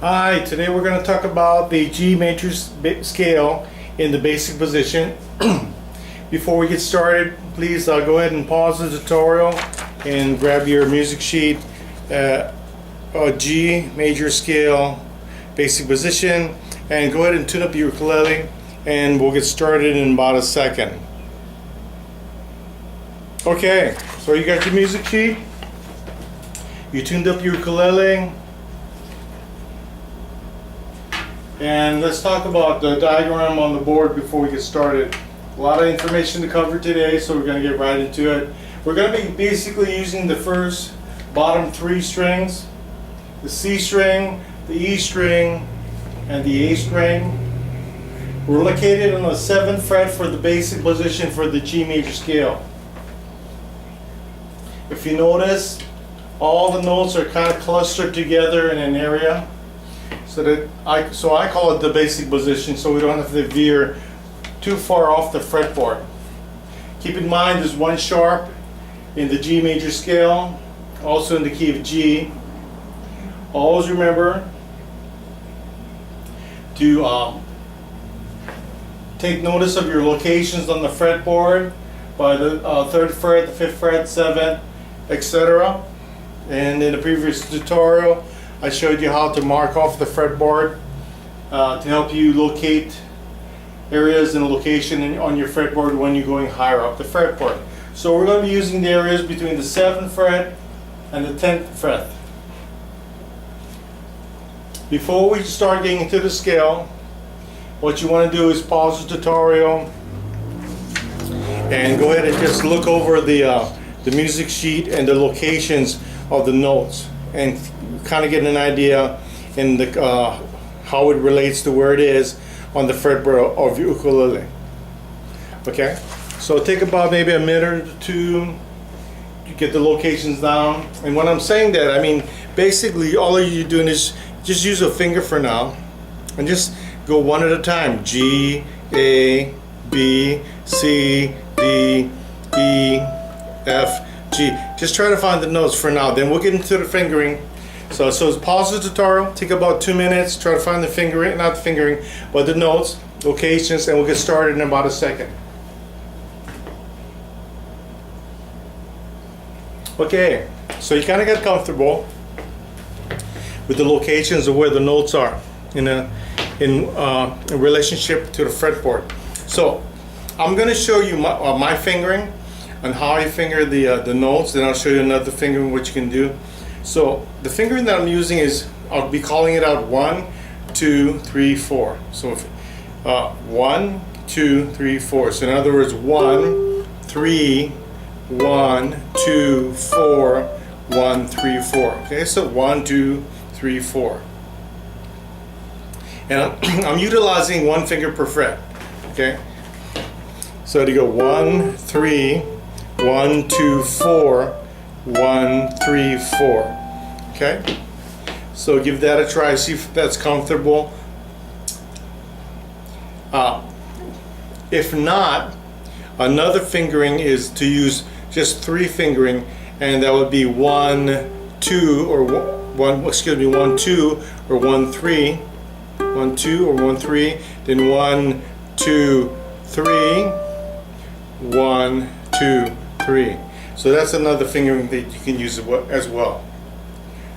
Hi, today we're going to talk about the G major scale in the basic position. Before we get started, please go ahead and pause the tutorial and grab your music sheet. G major scale basic position, and go ahead and tune up your ukulele, and we'll get started in about a second. Okay, so you got your music sheet, you tuned up your ukulele, and let's talk about the diagram on the board before we get started. A lot of information to cover today, so we're going to get right into it. We're going to be basically using the first bottom three strings, the C string, the E string, and the A string. We're located on the 7th fret for the basic position for the G major scale. If you notice, all the notes are kind of clustered together in an area. So I call it the basic position, so we don't have to veer too far off the fretboard. Keep in mind there's one sharp in the G major scale, also in the key of G. Always remember to take notice of your locations on the fretboard by the 3rd fret, the 5th fret, 7th, etc. And in the previous tutorial I showed you how to mark off the fretboard to help you locate areas and location on your fretboard when you're going higher up the fretboard. So we're going to be using the areas between the 7th fret and the 10th fret. Before we start getting into the scale, what you want to do is pause the tutorial and go ahead and just look over the music sheet and the locations of the notes, and kind of get an idea in the how it relates to where it is on the fretboard of your ukulele. Okay, so take about maybe a minute or two to get the locations down. And when I'm saying that, I mean basically all you're doing is just use a finger for now and just go one at a time. G, A, B, C, D, E, F, G. Just try to find the notes for now, then we'll get into the fingering. So pause the tutorial, take about 2 minutes, try to find the fingering, not the fingering, but the notes, locations, and we'll get started in about a second. Okay, so you kind of get comfortable with the locations of where the notes are in relationship to the fretboard. So I'm going to show you my fingering and how I finger the notes, then I'll show you another fingering what you can do. So the fingering that I'm using is, I'll be calling it out 1, 2, 3, 4. So if, 1, 2, 3, 4. So in other words, 1, 3, 1, 2, 4, 1, 3, 4. Okay, so 1, 2, 3, 4. And I'm utilizing one finger per fret. Okay, so to go 1, 3, 1, 2, 4, 1, 3, 4. Okay, so give that a try, see if that's comfortable. If not, another fingering is to use just 3 fingering, and that would be 1, 2, or 1, excuse me, 1, 2, or 1, 3, 1, 2, or 1, 3, then 1, 2, 3, 1, 2, 3. So that's another fingering that you can use as well.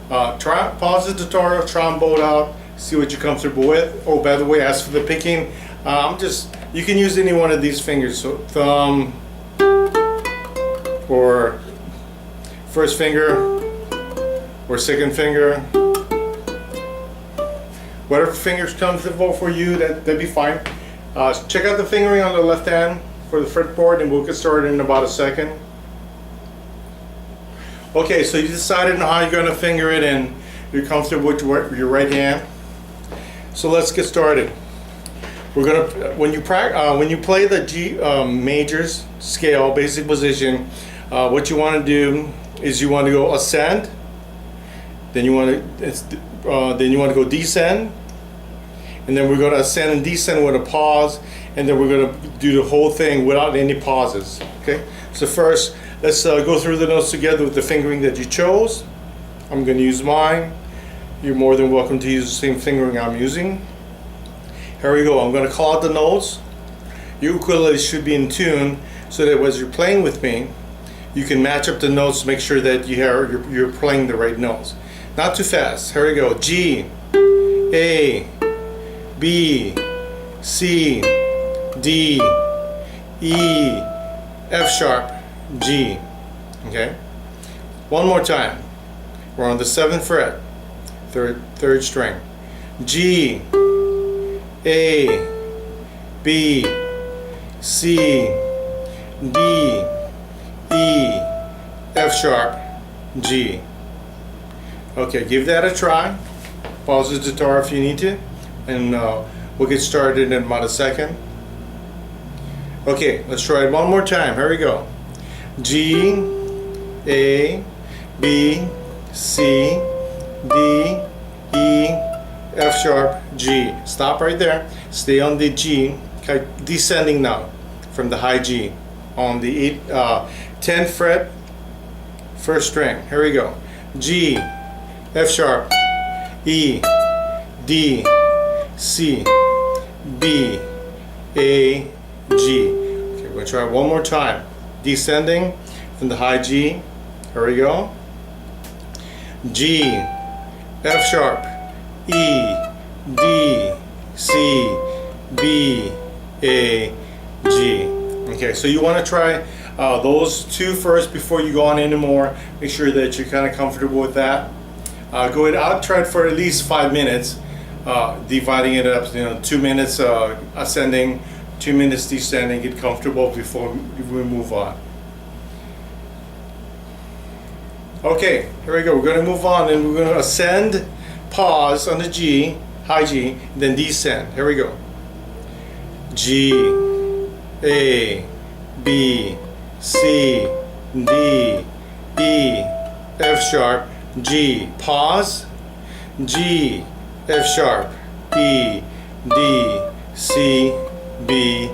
Pause the tutorial, try them both out, see what you're comfortable with. Oh, by the way, as for the picking, you can use any one of these fingers. So thumb, or first finger, or second finger. Whatever finger's comfortable for you, that'd be fine. Check out the fingering on the left hand for the fretboard, and we'll get started in about a second. Okay, so you decided on how you're going to finger it, and you're comfortable with your right hand. So let's get started. We're gonna when you play the G majors scale basic position, what you want to do is you want to go ascend, then you want to go descend, and then we're going to ascend and descend with a pause, and then we're going to do the whole thing without any pauses. Okay, so first let's go through the notes together with the fingering that you chose. I'm going to use mine. you're more than welcome to use the same fingering I'm using. Here we go. I'm going to call out the notes. Your ukulele should be in tune so that as you're playing with me, you can match up the notes to make sure that you're playing the right notes. Not too fast. Here we go. G, A, B, C, D, E, F sharp, G. Okay? One more time. We're on the 7th fret, third string. G, A, B, C, D, E, F sharp, G. Okay, give that a try. Pause the guitar if you need to, and we'll get started in about a second. Okay, let's try it one more time. Here we go. G, A, B, C, D, E, F sharp, G. Stop right there. Stay on the G. Okay, descending now from the high G on the 10th fret, first string. Here we go. G, F sharp, E, D, C, B, A, G. Okay, we'll try one more time. Descending from the high G. Here we go. G, F sharp, E, D, C, B, A, G. Okay, so you want to try those two first before you go on anymore. Make sure that you're kind of comfortable with that. Go ahead, I'll try it for at least 5 minutes, dividing it up, 2 minutes ascending, 2 minutes descending, get comfortable before we move on. Okay, here we go. We're going to move on and we're going to ascend, pause on the G, high G, then descend. Here we go. G, A, B, C, D, E, F sharp, G. Pause. G, F sharp, E, D, C, B,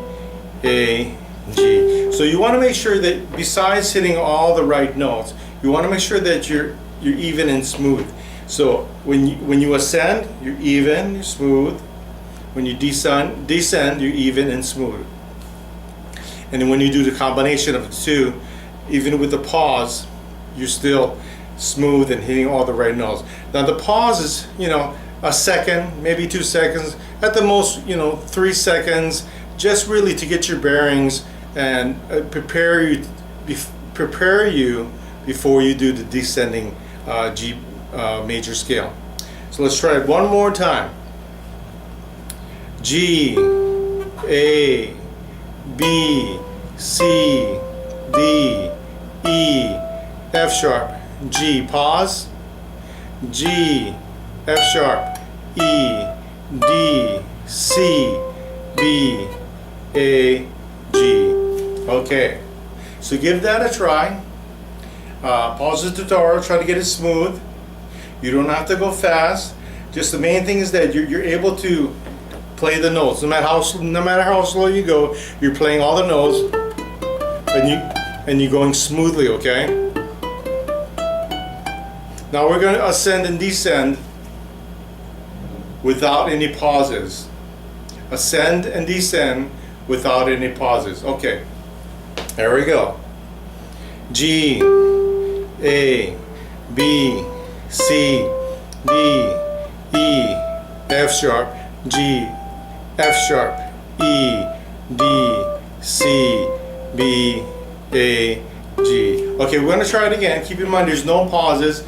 A, G. So you want to make sure that besides hitting all the right notes, you want to make sure that you're even and smooth. So when you ascend, you're even, you're smooth. When you descend, you're even and smooth. And then when you do the combination of the two, even with the pause, you're still smooth and hitting all the right notes. Now the pause is, a second, maybe 2 seconds, at the most, 3 seconds, just really to get your bearings and prepare you before you do the descending G major scale. So let's try it one more time. G, A, B, C, D, E, F sharp, G. Pause. G, F sharp, E, D, C, B, A, G. Okay, so give that a try. Pause the tutorial, try to get it smooth. You don't have to go fast. Just the main thing is that you're able to play the notes. No matter how slow you go, you're playing all the notes, and you're going smoothly. Okay. Now we're going to ascend and descend without any pauses. Ascend and descend without any pauses. Okay. There we go. G, A, B, C, D, E, F sharp, G, F sharp, E, D, C, B, A, G. Okay, we're going to try it again. Keep in mind there's no pauses.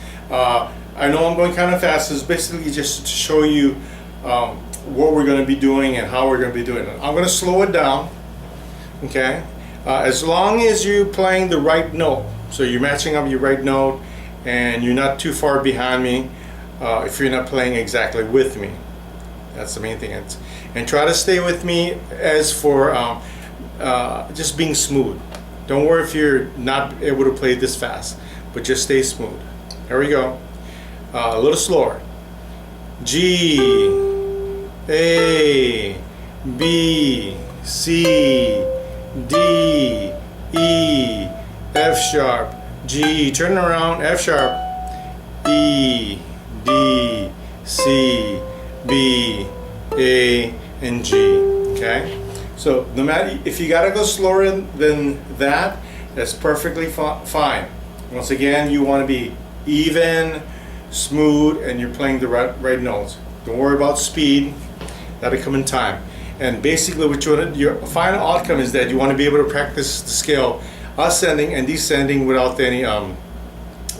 I know I'm going kind of fast. It's basically just to show you what we're going to be doing and how we're going to be doing it. I'm going to slow it down. Okay? As long as you're playing the right note, so you're matching up your right note and you're not too far behind me, if you're not playing exactly with me. That's the main thing. And try to stay with me as for just being smooth. Don't worry if you're not able to play this fast, but just stay smooth. Here we go. A little slower. G, A, B, C, D, E, F sharp, G. Turn around, F sharp, E, D, C, B, A, and G. Okay? So no matter if you gotta go slower than that, that's perfectly fine. Once again, you want to be even, smooth, and you're playing the right notes. Don't worry about speed. That'll come in time. And basically, what you want your final outcome is that you want to be able to practice the scale ascending and descending without any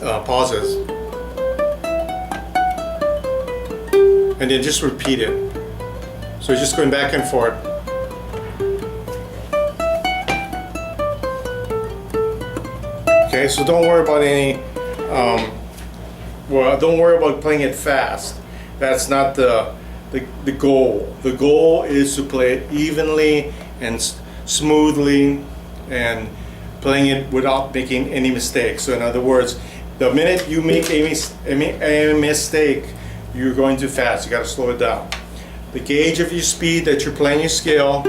pauses. And then just repeat it. So you're just going back and forth. Okay, so don't worry about any, don't worry about playing it fast. That's not the goal. The goal is to play it evenly and smoothly and playing it without making any mistakes. So in other words, the minute you make a mistake, you're going too fast. You got to slow it down. The gauge of your speed that you're playing your scale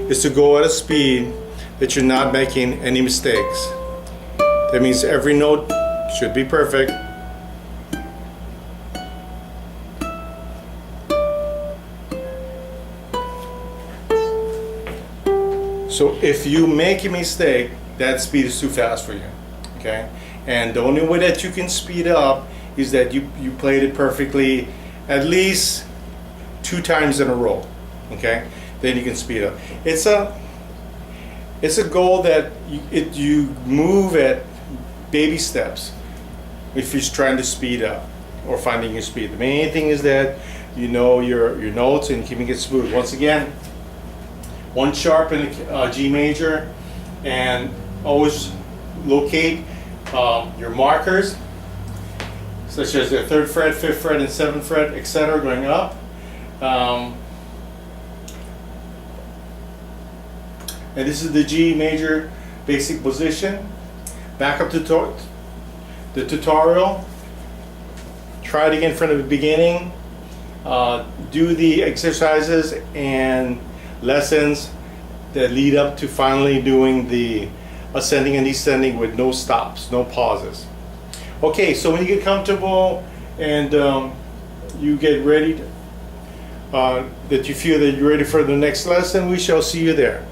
is to go at a speed that you're not making any mistakes. That means every note should be perfect. So if you make a mistake, that speed is too fast for you. Okay? And the only way that you can speed up is that you played it perfectly at least 2 times in a row. Okay? Then you can speed up. It's a goal that you move at baby steps if you're trying to speed up or finding your speed. The main thing is that you know your notes and keeping it smooth. Once again, 1 sharp in a G major, and always locate your markers, such as the 3rd fret, 5th fret, and 7th fret, etc., going up. And this is the G major basic position. Back up to the tutorial. Try it again from the beginning. Do the exercises and lessons that lead up to finally doing the ascending and descending with no stops, no pauses. Okay, so when you get comfortable and you get ready, that you feel that you're ready for the next lesson, we shall see you there.